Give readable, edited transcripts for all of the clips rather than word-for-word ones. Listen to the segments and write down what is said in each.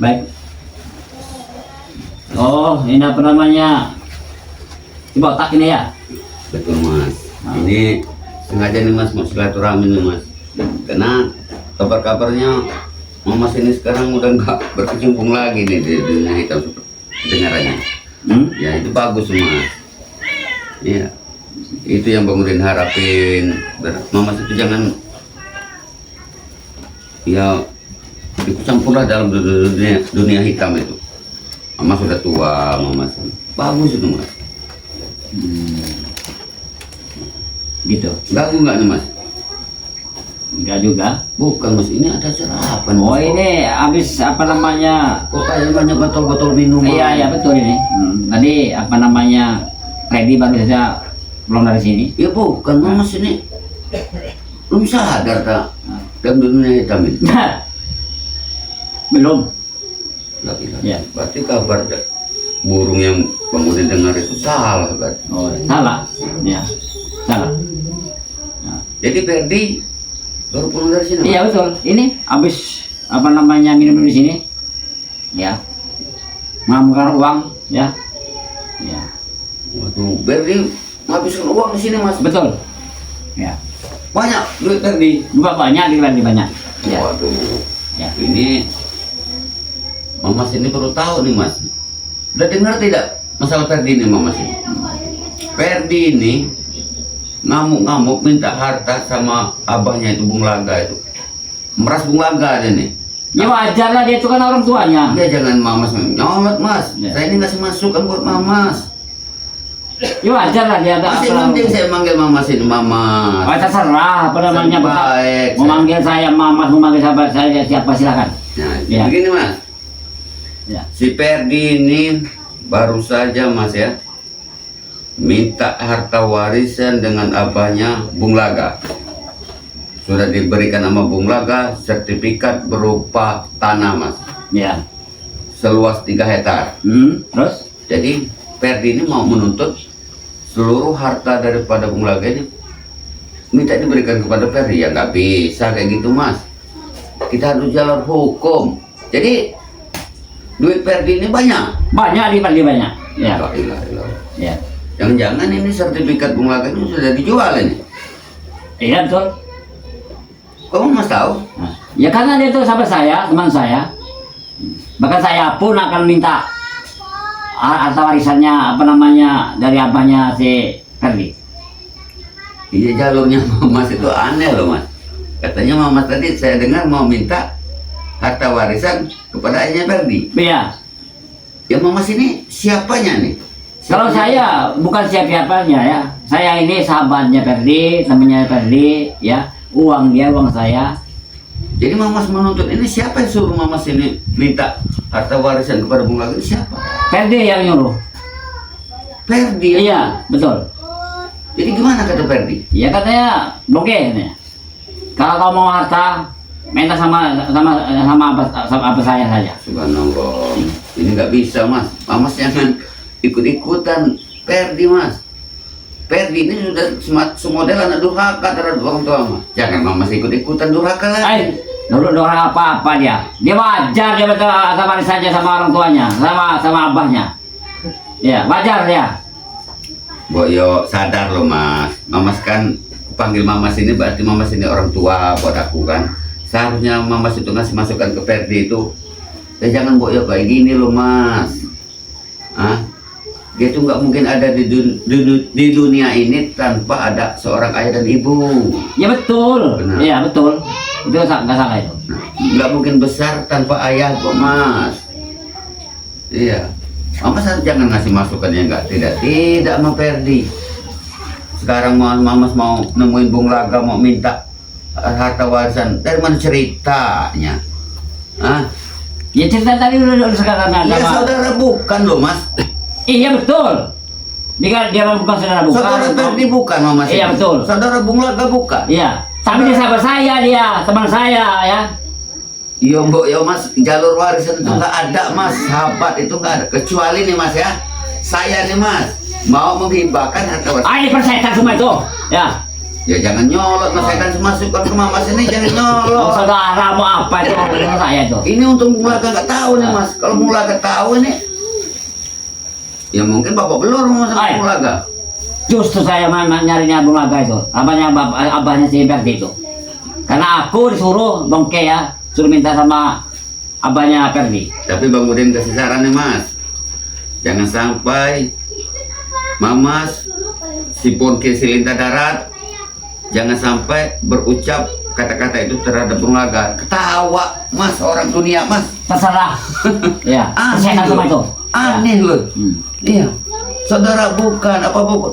Baik. Oh, ini apa namanya? Coba otak ini ya. Betul mas. Ini sengaja nih mas mau silaturahmi nih mas. Karena kabar-kabarnya Mamas ini sekarang udah nggak berkecimpung lagi nih di dunia hitam dengarannya. Ya itu bagus mas. Ya itu yang Bang Udin harapin. Mamas itu jangan ya ikut campurlah dalam dunia hitam itu. Mama sudah tua, Mama bagus itu mas. Gitu. Ganggu nggak nih mas? Enggak juga. Bukan mas, ini ada sarapan. Oh ini habis apa namanya? Kok kayak banyak botol-botol minuman? Iya betul ini. Tadi apa namanya? Freddy baru saja pulang dari sini. Ya bukan, Mamas ini belum sadar tak dalam dunia hitam ini. Belum. Lagi-lagi. Ya. Berarti kabar burung yang Bang Udin dengar itu salah kan? Oh, salah. Ya, salah. Jadi Ferdi baru pulang dari sini? Iya betul. Ini habis apa namanya minum di sini. Ya. Mengambilkan uang. Ya. Ya. Waduh, Ferdi menghabiskan uang di sini mas? Betul. Ya. Banyak duit Ferdi? Juga banyak, lebih banyak. Ya. Waduh. Ya. Ini Mamas ini baru tahu nih mas. Udah dengar tidak masalah Ferdi ini Mamas ini? Ferdi ini ngamuk-ngamuk minta harta sama abahnya itu Bung Laga itu. Meras Bung Laga ada nih. Ya wajar lah, dia itu kan orang tuanya. Ya jangan Mamas nyolot mas. Ya. Saya ini ngasih masukan buat Mamas. Ya wajar lah dia ada Masih mending saya manggil Mamas ini Mamas. Oh, terserah apa namanya. Baik. Mau manggil saya Mamas, mau manggil sahabat saya siapa silakan. Nah, Ya. begini mas. Ya. Si Ferdi ini baru saja mas ya minta harta warisan dengan abahnya Bung Laga. Sudah diberikan sama Bung Laga sertifikat berupa tanah mas. Ya. Seluas 3 hektar. Terus? Jadi Ferdi ini mau menuntut seluruh harta daripada Bung Laga ini minta diberikan kepada Ferdi. Ya nggak bisa kayak gitu mas. Kita harus jalur hukum. Jadi duit Ferdi ini banyak. Banyak banyak. Ya. La ilaha illallah. Ya. Jangan-jangan ini sertifikat Bung Laga ini sudah dijual ini. Iya betul. Kamu mas tahu? Nah, ya karena dia itu sahabat saya, teman saya. Bahkan saya pun akan minta harta warisannya apa namanya dari abahnya si Ferdi. Iya jalurnya Mamas itu aneh loh mas. Katanya Mamas tadi saya dengar mau minta harta warisan kepada ayahnya Ferdi. Iya. Ya Mamas ini siapanya nih? Kalau saya bukan siapa-siapanya ya. Saya ini sahabatnya Ferdi, temannya Ferdi, ya. Uang dia, uang saya. Jadi Mamas menuntut ini siapa yang suruh Mamas ini minta harta warisan kepada Bung Laga ini siapa? Ferdi yang nyuruh. Ferdi. Iya, betul. Jadi gimana kata Ferdi? Ya katanya, oke nih. Kalau kau mau harta, minta sama apa saya saja. Subhanallah. Ini nggak bisa mas. Mamas jangan ikut-ikutan Ferdi mas. Ferdi ini sudah semodel anak durhaka terhadap orang tua mas. Jangan Mamas ikut-ikutan durhaka lagi. Dulu apa dia? Dia wajar dia betul sama saja sama orang tuanya, sama abahnya. Ya wajar dia. Boyo sadar loh mas. Mamas kan panggil Mamas ini berarti Mamas ini orang tua buat aku kan. Seharusnya Mamas itu ngasih masukan ke Ferdi itu. Ya jangan Boyo kayak gini loh mas. Dia tuh nggak mungkin ada di dunia ini tanpa ada seorang ayah dan ibu. Ya betul. Benar. Iya betul. Itu nggak salah itu. Nggak mungkin besar tanpa ayah kok mas. Iya. Mamas harus jangan ngasih masukan yang tidak sama Ferdi. Sekarang Mamas mau nemuin Bung Laga mau minta harta warisan, dari mana ceritanya? Ya cerita tadi udah sekarang ada. Ya saudara bukan loh mas. Iya betul. Dia bukan saudara bukan. Saudara Ferdi bukan Mamas. Iya betul. Saudara Bung Laga bukan. Iya. Tapi dia sahabat saya, dia teman saya ya. Iya mbok ya mas, jalur warisan itu nggak ada mas, sahabat itu nggak ada. Kecuali nih mas ya, saya nih mas mau menghibahkan harta warisan. Ini persetan semua itu, ya. Ya jangan nyolot, mas. Saya kan masukkan ke Mas ini, jangan Oh, nyolot. saudara mau apa itu urusan saya itu? Ini untung Bung Laga nggak tahu nih, Mas. Kalau Bung Laga tahu ini, ya mungkin bapak belur sama Ay. Bung Laga. Justru saya nyarinya Bung Laga itu, abahnya si Perdi itu. Karena aku disuruh bongke ya, suruh minta sama abahnya Perdi. Tapi Bang Udin kasih saran nih, Mas. Jangan sampai Mamas si Ponke Silinta Darat jangan sampai berucap kata-kata itu terhadap Bung Laga. Ketawa, Mas, orang dunia, Mas. Terserah. Ya, Aneh saya sama itu. loh. Aneh loh. Hmm. Iya. Saudara bukan apa-apa.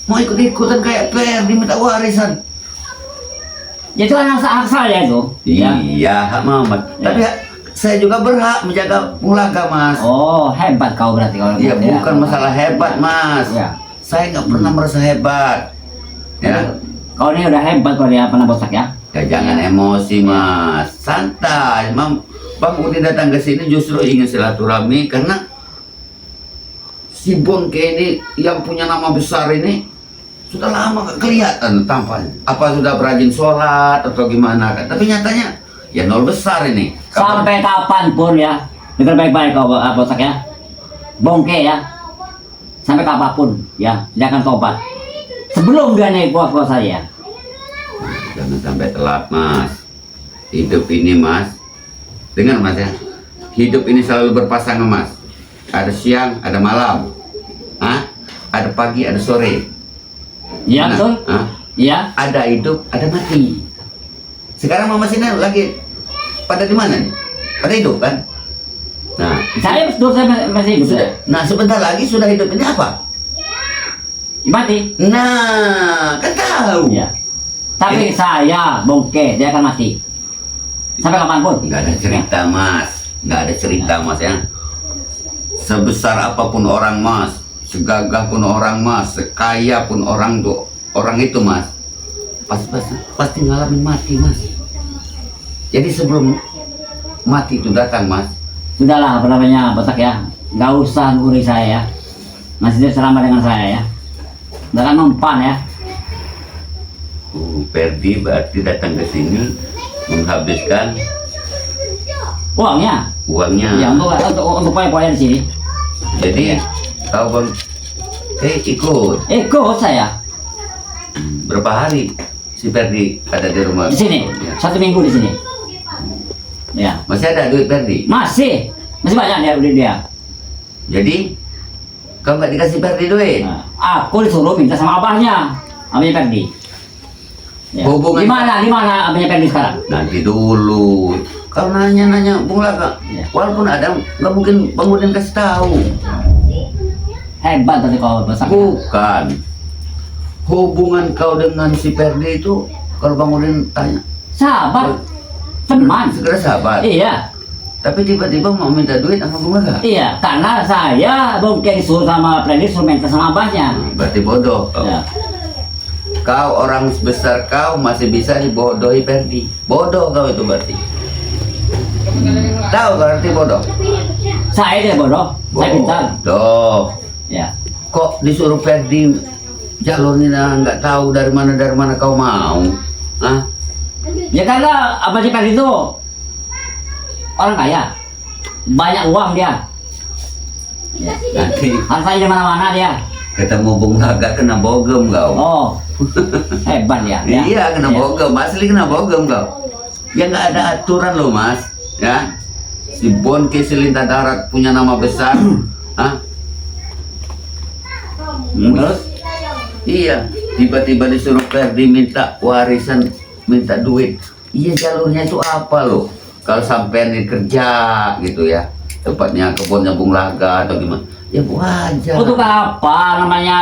Mau ikut-ikutan kayak Perdi minta warisan. Ya, itu kan hak saya itu. Ya. Iya, hak Mamat. Ya. Tapi saya juga berhak menjaga Bung Laga, Mas. Oh, hebat kau berarti kalau Ya gitu bukan masalah hebat, Mas. Ya. Saya nggak pernah merasa hebat. Ya. Kau ini udah hebat kalau dia pernah bosak ya. Ya jangan emosi, Mas. Santai. Bang Udin datang ke sini justru ingin silaturahmi karena si Bonke ini yang punya nama besar ini sudah lama gak kelihatan tampaknya. Apa sudah berajin sholat atau gimana kan? Tapi nyatanya ya nol besar ini. Sampai kapanpun ya, dengar baik-baik kau bosak ya. Bongke ya. Sampai kapanpun ya, dia akan tobat. Sebelum dia naik kuasa saya. Jangan sampai telat, Mas. Hidup ini, Mas. Dengar, Mas ya. Hidup ini selalu berpasangan, Mas. Ada siang, ada malam. Hah? Ada pagi, ada sore. Iya Nah, betul. hah? Iya. Ada hidup, ada mati. Sekarang Mama sini lagi pada di mana nih? Pada hidup kan? Nah, Saya betul saya masih hidup. sudah. Nah, sebentar lagi sudah hidup ini apa? Mati. Nah, kan tahu. Ya. Tapi saya bongke, dia akan mati. Sampai kapanpun. Nggak ada cerita, Mas. Nggak ada cerita, Mas ya. Sebesar apapun orang, Mas, segagah pun orang, Mas, sekaya pun orang tuh, orang itu, Mas, pasti ngalamin mati, Mas. Jadi sebelum mati itu datang, Mas, Sudahlah, apa namanya, botak ya. Nggak usah nguri saya ya. Masih selama dengan saya ya. Nggak akan mempan ya. Perdi berarti datang ke sini menghabiskan Uangnya. uangnya. Ya, untuk poin-poin di sini. Jadi Ya. kau Bang, ikut. Ikut saya Berapa hari si Perdi ada di rumah? di sini. Ya. 1 minggu di sini. Ya. Masih ada duit Perdi? Masih banyak dia udah dia. Jadi kau nggak dikasih Perdi duit? Nah, aku disuruh minta sama abahnya Perdi. Ya. Hubungan- Di mana abahnya Perdi sekarang? Nanti dulu. Kau nanya Bung Laga. Ya. Walaupun ada, nggak mungkin Bang Udin kasih tahu. Hebat tadi kau besar. Bukan. Hubungan kau dengan si Perdi itu, kalau Bang Udin tanya, Sahabat, teman. segera sahabat. Iya, Tapi tiba-tiba mau minta duit sama Bung Laga. iya. Karena saya bongke disuruh sama Perdi, suruh minta sama abahnya. Berarti bodoh kau. Ya. Kau orang sebesar kau masih bisa dibodohi Perdi. Bodoh kau itu berarti. Tahu kau arti bodoh? Saya dia bodoh, saya pintar. Bodoh. Ya. Kok disuruh Perdi jalurnya nggak tahu dari mana kau mau? Hah? Ya karena abahnya Perdi itu orang kaya, banyak uang dia. Ya. Nanti Hartanya di mana-mana dia. ketemu Bung Laga kena bogem kau. Oh, hebat ya. Ya. Iya kena Ya. bogem, asli kena bogem kau. Ya nggak ada aturan loh Mas, ya. Si Bonke Silinta Darat punya nama besar, Hah? Terus? Iya, tiba-tiba disuruh Perdi minta warisan, minta duit. Iya jalurnya itu apa loh? Kalau sampean ini kerja gitu ya, tepatnya kebunnya Bung Laga atau gimana? Ya wajar. Untuk apa namanya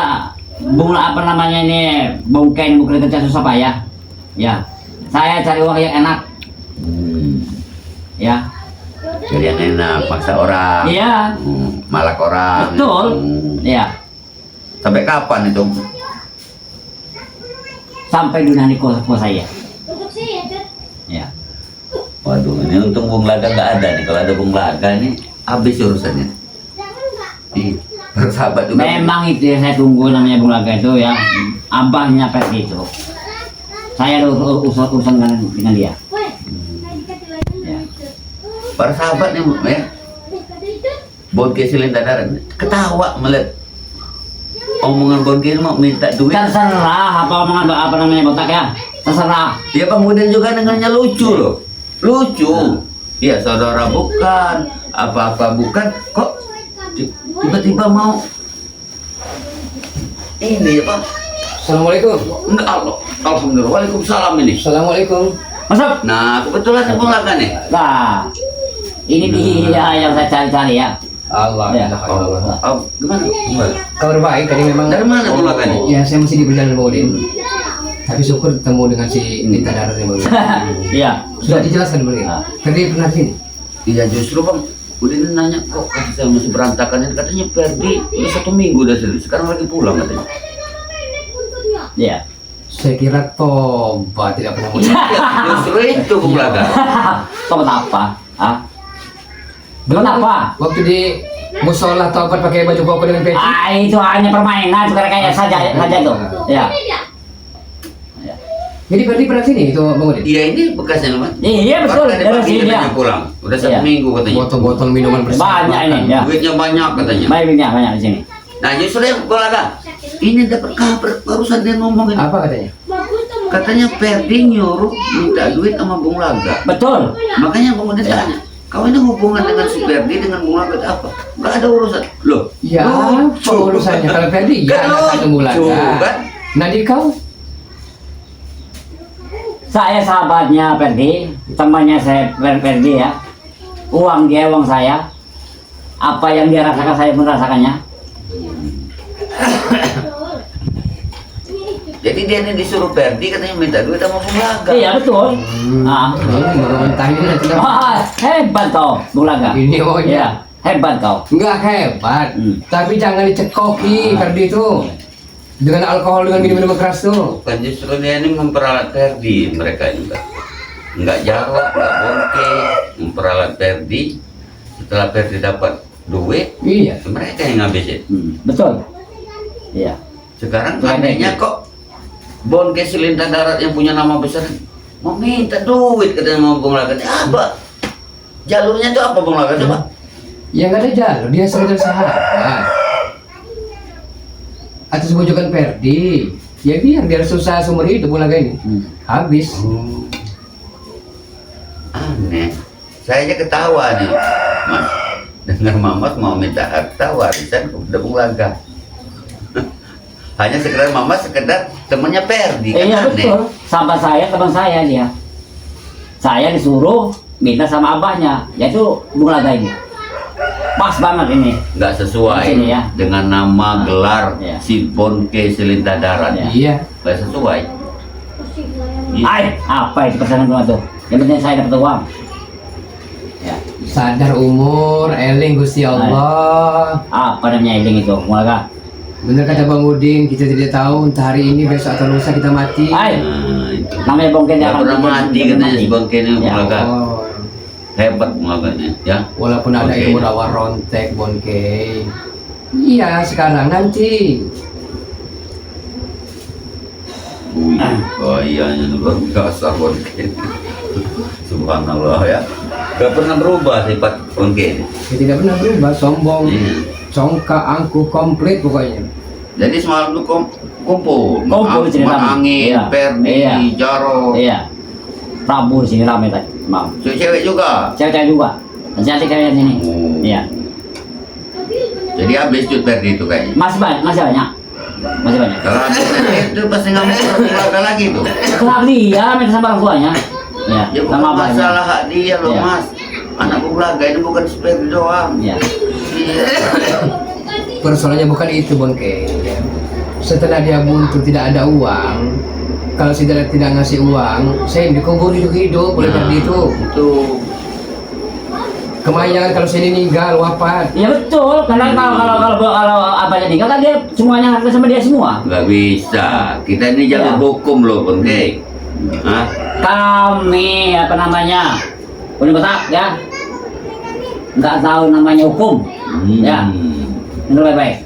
apa namanya ini bongke ini bukan kerja susah payah. Ya, saya cari uang yang enak. Hmm, Ya, jadi yang enak, maksa orang, iya, malak orang. betul. Ya, Sampai kapan itu? sampai dunia ini kuasa saya. Ya, Waduh, ini untung Bung Laga nggak ada nih. Kalau ada Bung Laga nih, habis urusannya. Iya. bersahabat juga. Memang itu yang saya tunggu namanya Bung Laga itu ya. Abahnya Perdi itu. Saya ada urusan dengan dia. Ya. Bersahabat nih, ya. Bonke Silintadaran ketawa melihat omongan Bonke mau minta duit. Terserah apa omongan apa namanya botak ya. Terserah. Dia kemudian juga dengannya lucu loh. Lucu. Ya saudara bukan, apa-apa bukan, kok tiba-tiba mau ini apa? Assalamualaikum. Enggak, Allah. Alhamdulillah. Waalaikumsalam ini. Assalamualaikum. Masuk. Nah, kebetulan Bung Laga nih. Nah, ini dia yang saya cari-cari ya. Allah. Ya. Oh, gimana? Kabar baik tadi memang. Dari mana Bung Laga nih? Ya saya masih di perjalanan Maudin. Tapi syukur ketemu dengan si Nita Darat yang baru. Iya. Sudah dijelaskan Bang. Tadi pernah sini. Iya justru Bang. Udin nanya kok saya masih berantakan ini, katanya Perdi udah 1 minggu udah sendiri. Sekarang lagi pulang katanya. Iya. Saya kira tobat tidak pernah muncul. Iya, justru itu Bung Laga. Tobat apa? Ah? Belum apa? Waktu di musola tobat pakai baju koko dengan peci. Ah, itu hanya permainan, sekarang kayak saja tuh. Ya. Jadi berarti pernah sini itu Bang Udin. Iya ini bekasnya Mas. Iya betul, Bahkan dari pagi sini ya. katanya pulang. Udah 1 Iya. minggu katanya. Botol-botol minuman bersama. Banyak ini ya. Duitnya banyak katanya. Banyak di sini. Nah justru ya Bung Laga. Ini dapat kabar barusan dia ngomongin. Apa katanya? Katanya Perdi nyuruh minta duit sama Bung Laga. Betul. Makanya Bung Udin tanya, kau ini hubungan dengan si Perdi dengan Bung Laga apa? Gak ada urusan. Loh, Ya, apa urusannya kalau Ferdi? Ya, Kan anak satu bulan. lucu, kan? Nah di kau? Saya sahabatnya Perdi, temannya saya Perdi ya. Uang dia, uang saya. Apa yang dia rasakan saya pun rasakannya. Jadi dia ini disuruh Perdi katanya minta duit sama Bung Laga. Iya betul. Ah. Baru mentah ini nanti dah. Wah, hebat kau, Bung Laga. Ini oh Iya, ya. hebat kau. Enggak hebat, Hmm. tapi jangan dicekoki Ferdi itu dengan alkohol, dengan minum-minum keras tuh. Kan justru dia ini memperalat Perdi mereka ini Pak. Nggak jawab, nggak Bonke, memperalat Perdi. Setelah Perdi dapat duit, Iya. mereka yang ngabisin. Betul. Iya. Sekarang Bukan adanya Perdi. kok Bonke Silintadarat yang punya nama besar mau minta duit katanya mau Bung Laga. Apa? Jalurnya itu apa Bung Laga coba? Ya nggak ada jalur, dia sekedar sahabat. Atas bujukan Ferdi, ya biar susah seumur hidup mulai ini. Habis. Aneh. Saya aja ketawa nih, Mas. Dengar Mamat mau minta harta warisan udah Bung Laga. Hanya sekedar Mama sekedar temennya Perdi kan Iya aneh. betul. Sahabat saya, teman saya dia. Saya disuruh minta sama abahnya, yaitu Bung Laga ini. Pas banget ini. Nggak sesuai Di sini ya. dengan nama gelar Iya. si Bonke Silintadarat. Iya. Iya. Nggak sesuai. Iya. Ay, apa itu pesanan gua tuh? Yang penting saya dapat uang. Ya. Sadar umur, eling Gusti Allah. Apa namanya eling itu, Bung Laga? Bener kata Bang Udin, kita tidak tahu entah hari ini, besok atau lusa kita mati. Ay, Nah, itu. namanya bongkar Nggak pernah mati katanya si Bonke ini Bung Ya. Laga. Oh, Hebat Bung Laga nih, ya. walaupun ada Oke. ilmu rawa rontek, Bonke. Iya, sekarang nanti. Kayaknya luar biasa Bonke. Subhanallah ya. Gak pernah berubah sifat Bonke ini. Dia tidak pernah berubah, sombong, Iya. congkak, angkuh, komplit pokoknya. Jadi semalam tuh kumpul, Kumpul cerita. Angin, Iya. Perdi, Iya. Jaro, Iya. Prabu sini rame tadi, maaf. cewek juga. Cewek-cewek juga. Cantik kayak sini. Oh. Iya. Jadi habis tuh Perdi itu kayaknya. Masih banyak, masih banyak. Masih banyak. Kalau habis Perdi itu pasti nggak mau keluarga lagi tuh. Kenapa dia minta sama orang tuanya? Ya, Ya bukan sama abahnya. masalah hak dia loh Iya. Mas. Anak Bung Laga ini bukan si Perdi doang. Iya. Iya. Persoalannya bukan itu, Bonke. Setelah dia buntu tidak ada uang, kalau tidak ngasih uang, saya dikubur hidup-hidup oleh Ferdi itu. Itu. Kemayangan kalau saya meninggal, wafat. Iya betul, karena kalau abahnya tinggal kan dia semuanya harta sama dia semua. Nggak bisa. Kita ini Iya. jalur hukum loh Bonke. Hah? Kami apa namanya? Punya Batak ya. Nggak tahu namanya hukum. Ya. Menurut baik-baik.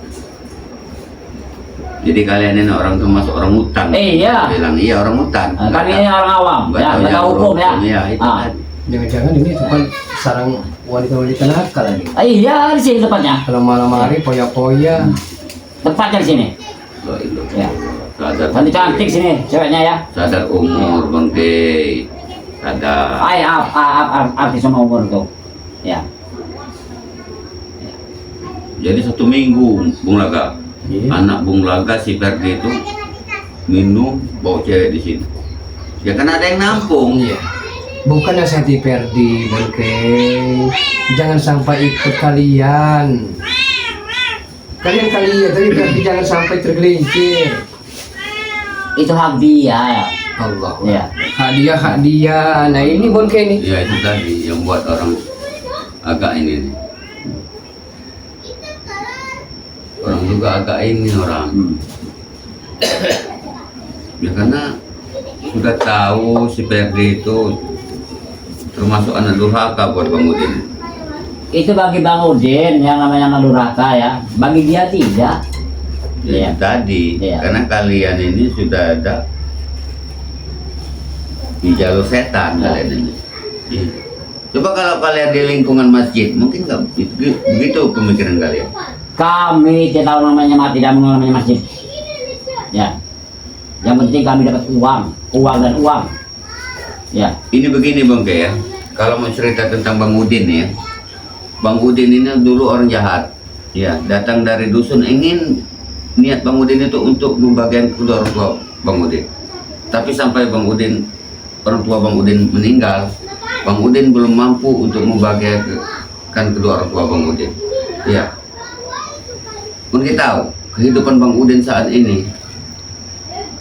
Jadi kalian ini orang termasuk orang hutan. Iya. Bilang iya orang hutan. Kami ini orang awam, Nggak ya, tahu nggak tahu yang hukum ya. Iya, itu Ah. kan. Jangan-jangan ini bukan sarang wanita-wanita nakal lagi. Iya, di sini tempatnya. Kalau malam hari poya-poya. Tempatnya di sini. Loh, itu. Ya. Sadar. Cantik cantik sini, ceweknya ya. Sadar umur bangke. Sadar. Ay, artis sama umur tuh. Ya. Jadi 1 minggu Bung Laga, Iya. anak Bung Laga si Ferdi itu minum bawa cewek di sini. Ya kan ada yang nampung. Iya. Bukan nasihati Perdi, Bangke. Jangan sampai ikut kalian. Kalian, tapi Perdi jangan sampai tergelincir. Itu hak dia ya. Allah. Ya. Hak dia. Nah ini Bangke nih. Ya itu tadi yang buat orang agak ini nih. Orang juga agak ini orang. Hmm. Ya karena sudah tahu si Ferdi itu termasuk anak durhaka buat Bang Udin. Itu bagi Bang Udin yang namanya Naluraka ya. Bagi dia tidak. Ya Iya. itu tadi, Iya. karena kalian ini sudah ada di jalur setan Ya. kalian ini. Iya. Coba kalau kalian di lingkungan masjid, mungkin nggak begitu pemikiran kalian. Kami tidak tahu namanya tidak mengenal namanya masjid. Ya. Yang penting kami dapat uang dan uang. Ya. Ini begini Bang Ke ya, kalau mau cerita tentang Bang Udin ya, Bang Udin ini dulu orang jahat, ya datang dari dusun ingin niat Bang Udin itu untuk membagikan kedua orang tua Bang Udin. Tapi sampai orang tua Bang Udin meninggal, Bang Udin belum mampu untuk membagikan kedua orang tua Bang Udin. Ya, pun kita tahu kehidupan Bang Udin saat ini.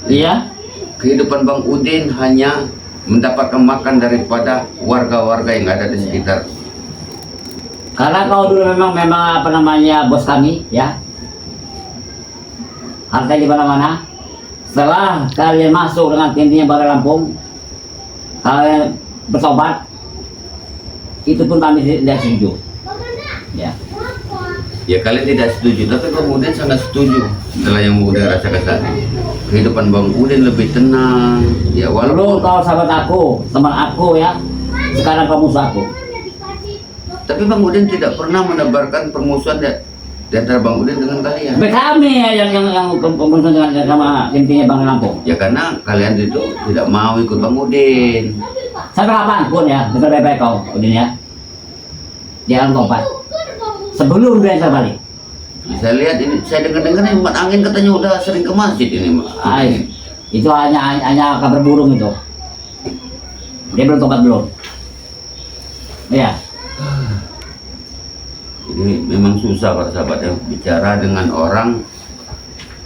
Iya. Kehidupan Bang Udin hanya mendapatkan makan daripada warga-warga yang ada di sekitar. Karena kau dulu memang apa namanya bos kami ya. Harta di mana-mana. Setelah kalian masuk dengan intinya Bangka Lampung, kalian bertobat, itu pun kami tidak setuju. Ya. Ya kalian tidak setuju, tapi Bang Udin sangat setuju setelah yang Bang Udin rasakan saat ini. Kehidupan Bang Udin lebih tenang. Ya Dulu walaupun, kau sahabat aku, teman aku ya. Sekarang kau musuh aku. tapi Bang Udin tidak pernah menebarkan permusuhan di antara Bang Udin dengan kalian. Tapi kami ya, yang kemudian dengan sama intinya Bangka Lampung. Ya karena kalian itu tidak mau ikut Bang Udin. Sampai kapanpun ya, dengar baik-baik kau, Udin ya. Jangan tobat. Sebelum dia terbalik. Saya lihat ini, saya dengar-dengar ini Mat Angin katanya udah sering ke masjid ini, Mak. Ay, itu hanya kabar burung itu. Dia belum tobat belum. Iya. Jadi memang susah para sahabat ya bicara dengan orang.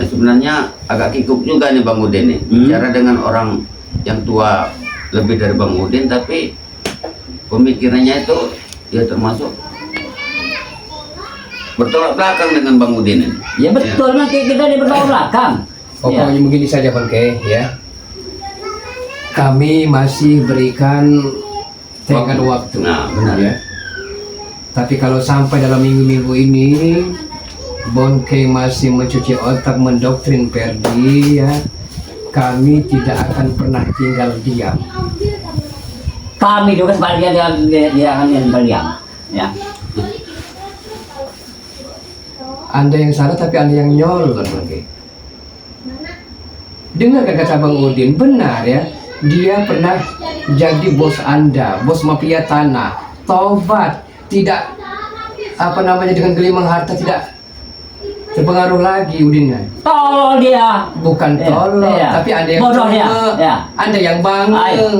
Sebenarnya agak kikuk juga nih Bang Udin nih. Bicara dengan orang yang tua lebih dari Bang Udin, tapi pemikirannya itu ya termasuk bertolak belakang dengan Bang Udin ini. Ya betul, nanti kita di bertolak belakang. Pokoknya begini saja Bangke ya. Kami masih berikan tenggat waktu. Nah, benar. Ya. Tapi kalau sampai dalam minggu-minggu ini Bangke masih mencuci otak mendoktrin Perdi ya, kami tidak akan pernah tinggal diam. Kami juga sebaliknya dia akan berdiam. Ya. Anda yang salah tapi Anda yang nyolot Bangke. Dengar kata Bang Udin, benar ya. Dia pernah jadi bos Anda, bos mafia tanah. Tobat, tidak dengan gelimang harta tidak terpengaruh lagi Udin. Tolol dia. Bukan Iya, tolong, iya. tapi Anda yang Bodoh dia. cuma, Iya. Anda yang bangun.